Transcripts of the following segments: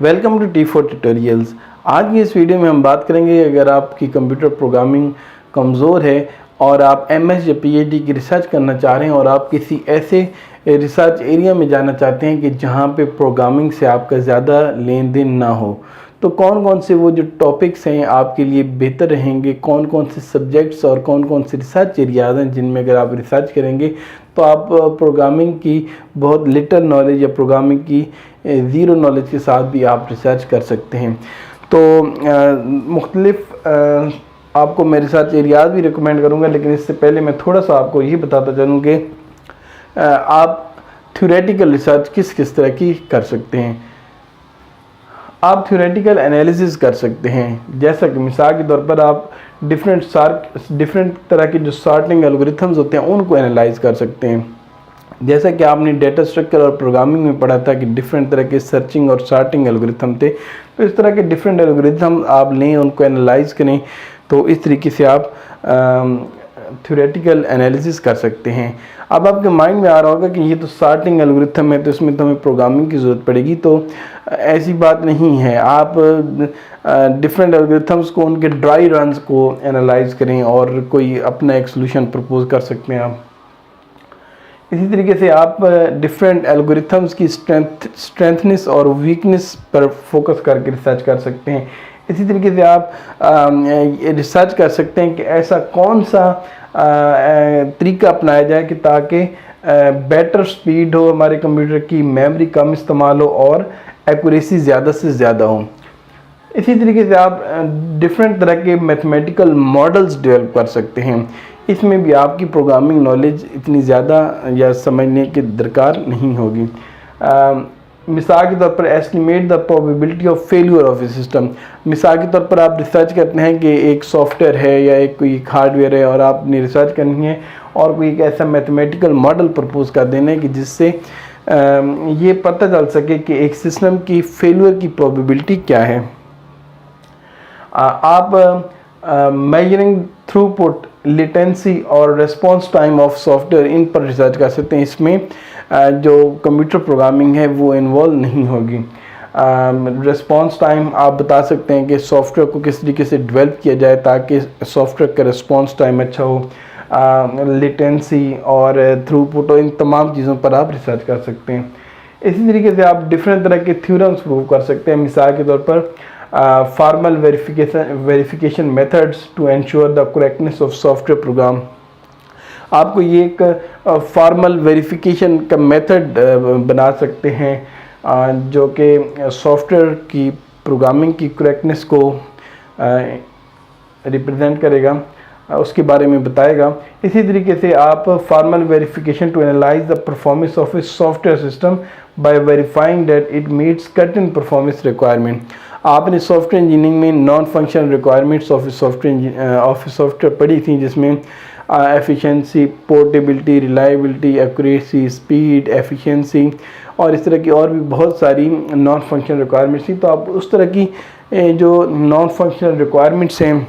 Welcome to T4 tutorials. आज की इस वीडियो में हम बात करेंगे, अगर आपकी कंप्यूटर प्रोग्रामिंग कमज़ोर है और आप MS या PhD की रिसर्च करना चाह रहे हैं और आप किसी ऐसे रिसर्च एरिया में जाना चाहते हैं कि जहां पे प्रोग्रामिंग से आपका ज़्यादा लेन देन ना हो, तो कौन कौन से वो जो टॉपिक्स हैं आपके लिए बेहतर रहेंगे, कौन कौन से सब्जेक्ट्स और कौन कौन से रिसर्च एरियाज़ हैं जिनमें अगर आप रिसर्च करेंगे तो आप प्रोग्रामिंग की बहुत लिटिल नॉलेज या प्रोग्रामिंग की ज़ीरो नॉलेज के साथ भी आप रिसर्च कर सकते हैं। तो मुख्तलिफ आपको मैं रिसर्च एरियाज़ भी रिकमेंड करूँगा, लेकिन इससे पहले मैं थोड़ा सा आपको ये बताता चलूँ कि आप थ्योरेटिकल रिसर्च किस किस तरह की कर सकते हैं। आप थ्योरेटिकल एनालिसिस कर सकते हैं, जैसा कि मिसाल के तौर पर आप डिफरेंट तरह के जो सॉर्टिंग एल्गोरिथम्स होते हैं उनको एनालाइज कर सकते हैं। जैसा कि आपने डेटा स्ट्रक्चर और प्रोग्रामिंग में पढ़ा था कि डिफरेंट तरह के सर्चिंग और सॉर्टिंग एल्गोरिथम थे, तो इस तरह के डिफरेंट एल्गोरिथम आप लें, उनको एनालाइज करें, तो इस तरीके से आप थ्योरेटिकल एनालिसिस कर सकते हैं। अब आपके माइंड में आ रहा होगा कि ये तो सॉर्टिंग एल्गोरिथम है, तो इसमें तो हमें प्रोग्रामिंग की ज़रूरत पड़ेगी। तो ऐसी बात नहीं है। आप डिफरेंट एल्गोरिथम्स को, उनके ड्राई रन्स को एनालाइज करें और कोई अपना एक सोल्यूशन प्रपोज कर सकते हैं आप। इसी तरीके से आप डिफरेंट एल्गोरिथम्स की स्ट्रेंथनेस और वीकनेस पर फोकस करके रिसर्च कर सकते हैं। इसी तरीके से आप रिसर्च कर सकते हैं कि ऐसा कौन सा तरीका अपनाया जाए कि ताकि बेटर स्पीड हो, हमारे कंप्यूटर की मेमोरी कम इस्तेमाल हो और एक्यूरेसी ज़्यादा से ज़्यादा हो। इसी तरीके से आप डिफरेंट तरह के मैथमेटिकल मॉडल्स डेवलप कर सकते हैं। इसमें भी आपकी प्रोग्रामिंग नॉलेज इतनी ज़्यादा या समझने की दरकार नहीं होगी। मिसाल के तौर पर estimate the probability of failure of A system. मिसाल के तौर पर आप रिसर्च करते हैं कि एक सॉफ्टवेयर है या एक कोई हार्डवेयर है और आपने रिसर्च करनी है और कोई एक ऐसा मैथमेटिकल मॉडल प्रपोज कर देना है कि जिससे ये पता चल सके कि एक सिस्टम की फेलियर की प्रोबेबिलिटी क्या है। आप मेजरिंग थ्रूपुट, लेटेंसी और रिस्पांस टाइम ऑफ सॉफ्टवेयर, इन पर रिसर्च कर सकते हैं। इसमें जो कंप्यूटर प्रोग्रामिंग है वो इन्वॉल्व नहीं होगी। रिस्पांस टाइम आप बता सकते हैं कि सॉफ्टवेयर को किस तरीके से डेवलप किया जाए ताकि सॉफ्टवेयर का रिस्पांस टाइम अच्छा हो। लेटेंसी और थ्रूपुट, इन तमाम चीज़ों पर आप रिसर्च कर सकते हैं। इसी तरीके से आप डिफरेंट तरह के थ्योरम्स प्रूव कर सकते हैं। मिसाल के तौर पर formal verification methods to ensure the correctness of software program. आपको ये एक फॉर्मल वेरिफिकेशन का मेथड बना सकते हैं जो कि सॉफ्टवेयर की प्रोग्रामिंग की करेक्टनेस को रिप्रेजेंट करेगा, उसके बारे में बताएगा। इसी तरीके से आप formal verification to analyse the performance of a software system by verifying that it meets certain performance requirement. आपने सॉफ्टवेयर इंजीनियरिंग में non functional requirements of software पढ़ी थी, जिसमें efficiency, portability, reliability, accuracy, speed, efficiency और इस तरह की और भी बहुत सारी नॉन फंक्शनल रिक्वायरमेंट्स थी। तो आप उस तरह की जो नॉन फंक्शनल रिक्वायरमेंट्स हैं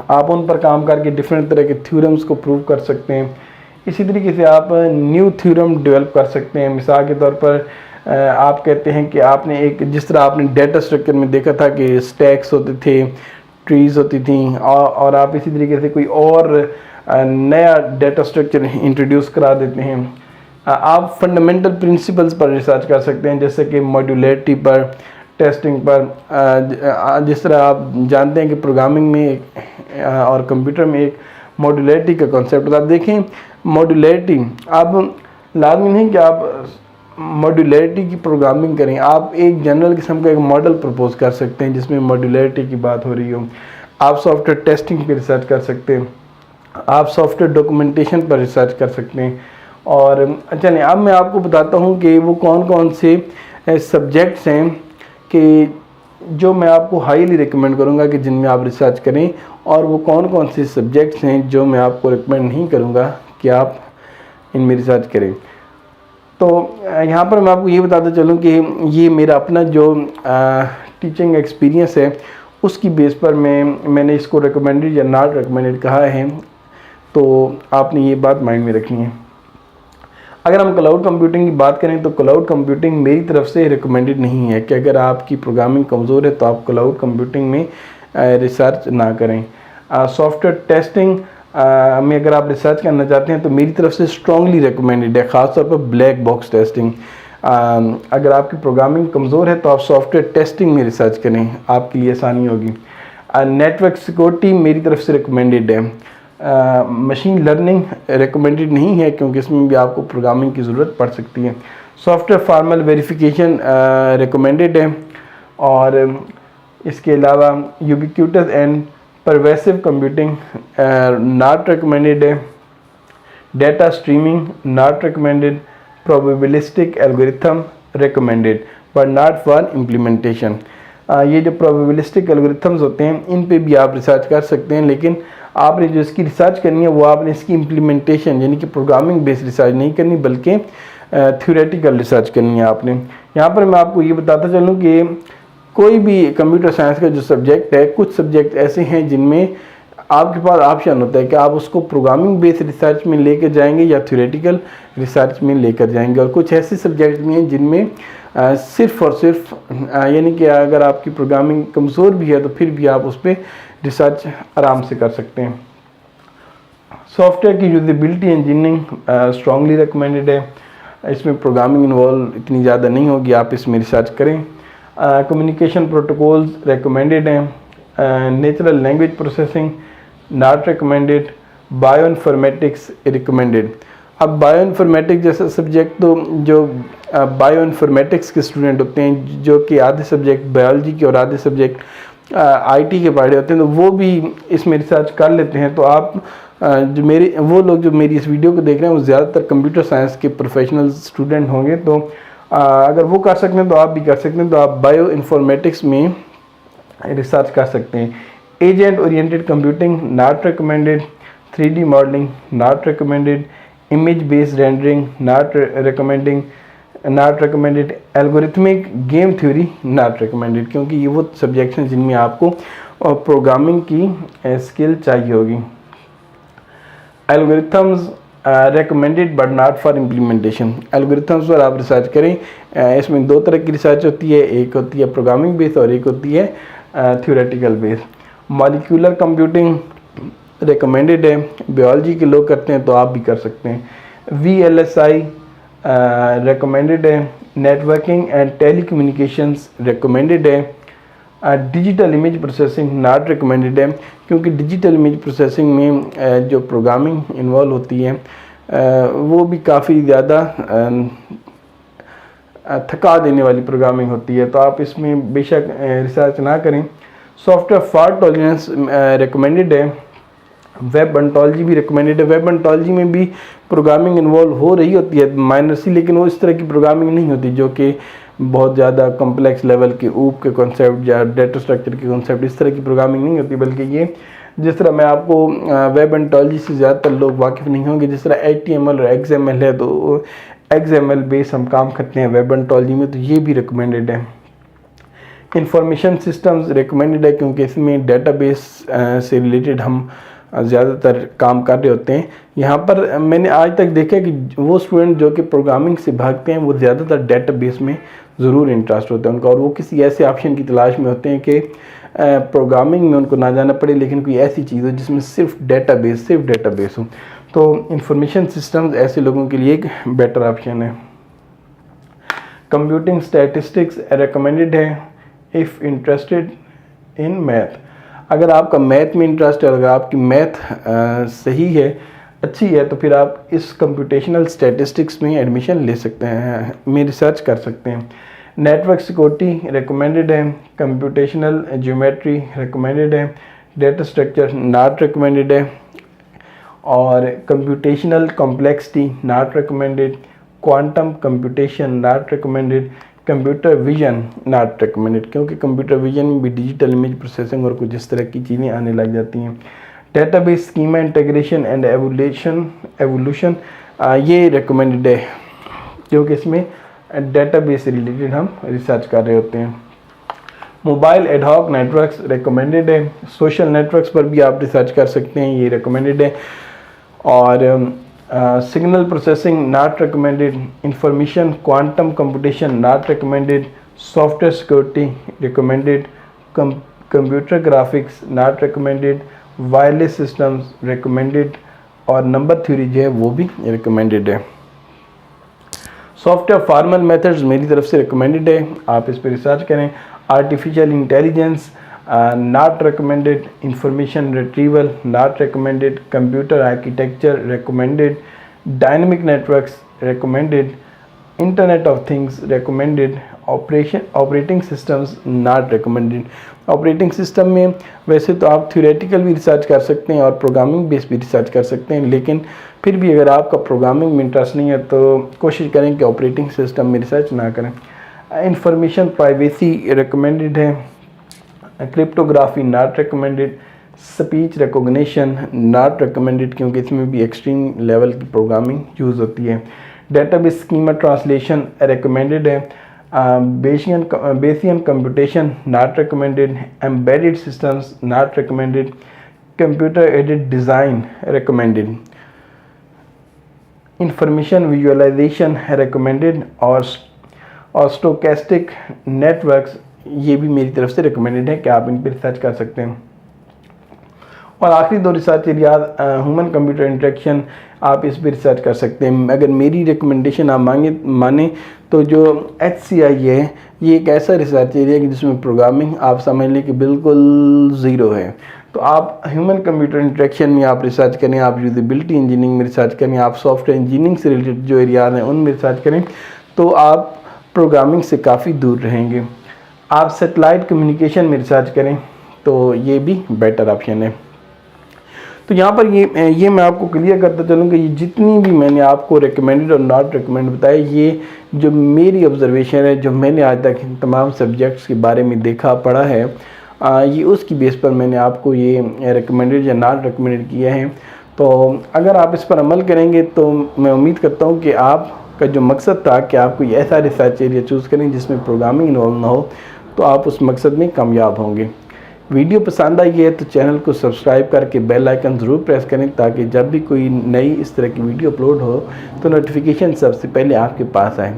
आप उन पर काम करके डिफरेंट तरह के थ्योरम्स को प्रूव कर सकते हैं। इसी तरीके से आप न्यू थ्योरम डेवलप कर सकते हैं। मिसाल के तौर पर आप कहते हैं कि आपने एक, जिस तरह आपने डेटा स्ट्रक्चर में देखा था कि स्टैक्स होते थे, ट्रीज होती थी, और आप इसी तरीके से कोई और नया डेटा स्ट्रक्चर इंट्रोड्यूस करा देते हैं। आप फंडामेंटल प्रिंसिपल्स पर रिसर्च कर सकते हैं, जैसे कि मॉड्यूलरिटी पर, टेस्टिंग पर। जिस तरह आप जानते हैं कि प्रोग्रामिंग में और कंप्यूटर में एक मॉड्यूलरिटी का कॉन्सेप्ट होता है। आप देखें मॉड्यूलरिटी, आप लाजमी नहीं कि आप मॉड्यूलरिटी की प्रोग्रामिंग करें, आप एक जनरल किस्म का एक मॉडल प्रपोज कर सकते हैं जिसमें मॉड्यूलरिटी की बात हो रही हो। आप सॉफ्टवेयर टेस्टिंग पर रिसर्च कर सकते हैं, आप सॉफ्टवेयर डॉक्यूमेंटेशन पर रिसर्च कर सकते हैं। और चलिए अब मैं आपको बताता हूँ कि वो कौन कौन से सब्जेक्ट्स हैं कि जो मैं आपको हाईली रिकमेंड करूँगा कि जिनमें आप रिसर्च करें, और वो कौन कौन से सब्जेक्ट्स हैं जो मैं आपको रिकमेंड नहीं करूँगा कि आप इनमें रिसर्च करें। तो यहाँ पर मैं आपको ये बताता चलूँ कि ये मेरा अपना जो टीचिंग एक्सपीरियंस है उसकी बेस पर मैंने इसको रिकमेंडेड या नॉट रिकमेंडेड कहा है, तो आपने ये बात माइंड में रखनी है। अगर हम क्लाउड कंप्यूटिंग की बात करें तो क्लाउड कंप्यूटिंग मेरी तरफ से रिकमेंडेड नहीं है कि अगर आपकी प्रोग्रामिंग कमज़ोर है तो आप क्लाउड कंप्यूटिंग में रिसर्च ना करें। सॉफ्टवेयर टेस्टिंग में अगर आप रिसर्च करना चाहते हैं तो मेरी तरफ से स्ट्रांगली रिकमेंडेड है, ख़ासतौर पर ब्लैक बॉक्स टेस्टिंग। अगर आपकी प्रोग्रामिंग कमज़ोर है तो आप सॉफ्टवेयर टेस्टिंग में रिसर्च करें, आपके लिए आसानी होगी। नेटवर्क सिक्योरिटी मेरी तरफ से रिकमेंडेड है। मशीन लर्निंग रिकमेंडेड नहीं है क्योंकि इसमें भी आपको प्रोग्रामिंग की ज़रूरत पड़ सकती है। सॉफ्टवेयर फॉर्मल वेरिफिकेशन रिकमेंडेड है। और इसके अलावा ubiquitous and pervasive computing not recommended है। Data streaming not recommended. Probabilistic algorithm recommended but not for implementation. ये जो प्रोबेबिलिस्टिक एल्गोरिथम्स होते हैं इन पे भी आप रिसर्च कर सकते हैं, लेकिन आपने जो इसकी रिसर्च करनी है वो आपने इसकी इम्प्लीमेंटेशन यानी कि प्रोग्रामिंग बेस्ड रिसर्च नहीं करनी बल्कि थ्योरेटिकल रिसर्च करनी है आपने। यहाँ पर मैं आपको ये बताता चलूँ कि कोई भी कंप्यूटर साइंस का जो सब्जेक्ट है, कुछ सब्जेक्ट ऐसे हैं जिनमें आपके पास ऑप्शन होता है कि आप उसको प्रोग्रामिंग बेस्ड रिसर्च में लेकर जाएंगे या थ्योरेटिकल रिसर्च में लेकर जाएंगे, और कुछ ऐसे सब्जेक्ट भी हैं जिनमें सिर्फ और सिर्फ यानी कि अगर आपकी प्रोग्रामिंग कमज़ोर भी है तो फिर भी आप उस पर रिसर्च आराम से कर सकते हैं। सॉफ्टवेयर की यूजेबिलिटी इंजीनियरिंग स्ट्रांगली रिकमेंडेड है। इसमें प्रोग्रामिंग इन्वॉल्व इतनी ज़्यादा नहीं होगी, आप इसमें रिसर्च करें। कम्युनिकेशन प्रोटोकॉल्स रिकमेंडेड हैं। Natural language processing not recommended. Bioinformatics recommended. अब बायोइन्फॉर्मेटिक्स जैसा सब्जेक्ट तो जो बायोइन्फॉर्मेटिक्स के स्टूडेंट होते हैं जो कि आधे सब्जेक्ट बायोलॉजी के और आधे सब्जेक्ट आईटी के पढ़े होते हैं तो वो भी इसमें रिसर्च कर लेते हैं। तो आप जो वो लोग जो मेरी इस वीडियो को देख रहे हैं वो ज़्यादातर कंप्यूटर साइंस के प्रोफेशनल स्टूडेंट होंगे, तो अगर वो कर सकते हैं तो आप भी कर सकते हैं। तो आप बायो इन्फॉर्मेटिक्स में रिसर्च कर सकते हैं। Agent oriented computing not recommended. 3D modelling not recommended. Image based rendering not recommended. Algorithmic game theory not recommended, क्योंकि ये वो सब्जेक्ट्स हैं जिनमें आपको प्रोग्रामिंग की स्किल चाहिए होगी। Algorithms recommended but not for implementation. Algorithms पर आप रिसर्च करें। इसमें दो तरह की रिसर्च होती है, एक होती है प्रोग्रामिंग बेस्ड और एक होती है theoretical based. Molecular computing recommended है, बायोलॉजी के लोग करते हैं तो आप भी कर सकते हैं। VLSI रिकमेंडेड है। नेटवर्किंग एंड टेलीकम्युनिकेशंस रिकमेंडेड है। Digital image processing not recommended है, क्योंकि डिजिटल इमेज प्रोसेसिंग में जो प्रोग्रामिंग इन्वॉल्व होती है वो भी काफ़ी ज़्यादा थका देने वाली प्रोग्रामिंग होती है, तो आप इसमें बेशक रिसर्च ना करें। सॉफ्टवेयर फॉल्ट टॉलरेंस रिकमेंडेड है। वेब एंटोलॉजी भी रिकमेंडेड है। वेब एंटोलॉजी में भी प्रोग्रामिंग इन्वॉल्व हो रही होती है माइनर सी, लेकिन वो इस तरह की प्रोग्रामिंग नहीं होती जो कि बहुत ज़्यादा कॉम्प्लेक्स लेवल के ऊप के कॉन्सेप्ट या डेटा स्ट्रक्चर के कॉन्सेप्ट, इस तरह की प्रोग्रामिंग नहीं होती, बल्कि ये जिस तरह मैं आपको वेब एंटोलॉजी से ज़्यादातर लोग वाकिफ़ नहीं होंगे, जिस तरह HTML और XML है तो XML बेस हम काम करते हैं वेब एंटोलॉजी में, तो ये भी रिकमेंडेड है। इंफॉर्मेशन सिस्टम्स रिकमेंडेड है, क्योंकि इसमें डेटाबेस से रिलेटेड हम ज़्यादातर काम कर रहे होते हैं। यहाँ पर मैंने आज तक देखा है कि वो स्टूडेंट जो कि प्रोग्रामिंग से भागते हैं वो ज़्यादातर डेटाबेस में ज़रूर इंटरेस्ट होता है उनका, और वो किसी ऐसे ऑप्शन की तलाश में होते हैं कि प्रोग्रामिंग में उनको ना जाना पड़े, लेकिन कोई ऐसी चीज़ हो जिसमें सिर्फ डेटाबेस हो। तो इंफॉर्मेशन सिस्टम्स ऐसे लोगों के लिए एक बेटर ऑप्शन है। कंप्यूटिंग स्टैटिस्टिक्स रिकमेंडेड है इफ़ इंटरेस्टेड इन मैथ। अगर आपका मैथ में इंटरेस्ट है, अगर आपकी मैथ सही है, अच्छी है, तो फिर आप इस कंप्यूटेशनल स्टैटिस्टिक्स में एडमिशन ले सकते हैं, में रिसर्च कर सकते हैं। नेटवर्क सिक्योरिटी रिकमेंडेड है। कंप्यूटेशनल ज्योमेट्री रिकमेंडेड है। डेटा स्ट्रक्चर नॉट रिकमेंडेड है। और computational complexity not recommended. Quantum computation not recommended. Computer vision not recommended, क्योंकि कंप्यूटर विजन में भी डिजिटल इमेज प्रोसेसिंग और कुछ इस तरह की चीज़ें आने लग जाती हैं। Database schema integration and evolution ये रिकमेंडेड है, क्योंकि इसमें डेटाबेस से रिलेटेड हम रिसर्च कर रहे होते हैं। मोबाइल एडहॉक नेटवर्क्स रिकमेंडेड है। सोशल नेटवर्क्स पर भी आप रिसर्च कर सकते हैं, ये रिकमेंडेड है। और Signal processing not recommended, information quantum computation not recommended, software security recommended, computer graphics not recommended, wireless systems recommended और नंबर थ्योरी जो है वो भी recommended है। सॉफ्टवेयर फॉर्मल मेथड्स मेरी तरफ से recommended है, आप इस पर रिसर्च करें। Artificial intelligence not recommended, information retrieval not recommended, computer architecture recommended, dynamic networks recommended, internet of things recommended, operating systems not recommended। Operating system में वैसे तो आप थ्योरेटिकल भी रिसर्च कर सकते हैं और प्रोग्रामिंग बेस भी रिसर्च कर सकते हैं, लेकिन फिर भी अगर आपका प्रोग्रामिंग में इंटरेस्ट नहीं है तो कोशिश करें कि ऑपरेटिंग सिस्टम में रिसर्च ना करें। इंफॉर्मेशन प्राइवेसी रिकमेंडेड है, cryptography not recommended, speech recognition not recommended क्योंकि इसमें भी एक्सट्रीम लेवल की प्रोग्रामिंग यूज़ होती है। डेटाबेस स्कीमा ट्रांसलेशन रिकमेंडेड है, Bayesian computation not recommended, embedded systems not recommended, computer aided design recommended, information visualisation recommended और stochastic networks ये भी मेरी तरफ से रिकमेंडेड है कि आप इन पर रिसर्च कर सकते हैं। और आखिरी दो research areas human computer interaction, आप इस पर रिसर्च कर सकते हैं। अगर मेरी रिकमेंडेशन आप माने तो जो HCI है ये एक ऐसा रिसर्च एरिया है जिसमें प्रोग्रामिंग आप समझ लें कि बिल्कुल ज़ीरो है। तो आप ह्यूमन कंप्यूटर इंटरेक्शन में आप रिसर्च करें, आप यूजेबिलिटी इंजीनियरिंग में रिसर्च करें, आप सॉफ्टवेयर इंजीनियरिंग से रिलेटेड जो एरियाज हैं उनमें रिसर्च करें तो आप प्रोग्रामिंग से काफ़ी दूर रहेंगे। आप सैटेलाइट कम्युनिकेशन में रिसर्च करें तो ये भी बेटर ऑप्शन है। तो यहाँ पर ये मैं आपको क्लियर करता चलूँ कि ये जितनी भी मैंने आपको रिकमेंडेड और नॉट रिकमेंडेड बताया, ये जो मेरी ऑब्जर्वेशन है, जो मैंने आज तक इन तमाम सब्जेक्ट्स के बारे में देखा पढ़ा है, ये उसकी बेस पर मैंने आपको ये रिकमेंडेड या नॉट रिकमेंडेड किया है। तो अगर आप इस पर अमल करेंगे तो मैं उम्मीद करता हूँ कि आपका जो मकसद था कि आप कोई ऐसा रिसर्च एरिया चूज़ करें जिसमें प्रोग्रामिंग इन्वॉल्व ना हो, तो आप उस मकसद में कामयाब होंगे। वीडियो पसंद आई है तो चैनल को सब्सक्राइब करके बेल आइकन ज़रूर प्रेस करें ताकि जब भी कोई नई इस तरह की वीडियो अपलोड हो तो नोटिफिकेशन सबसे पहले आपके पास आए।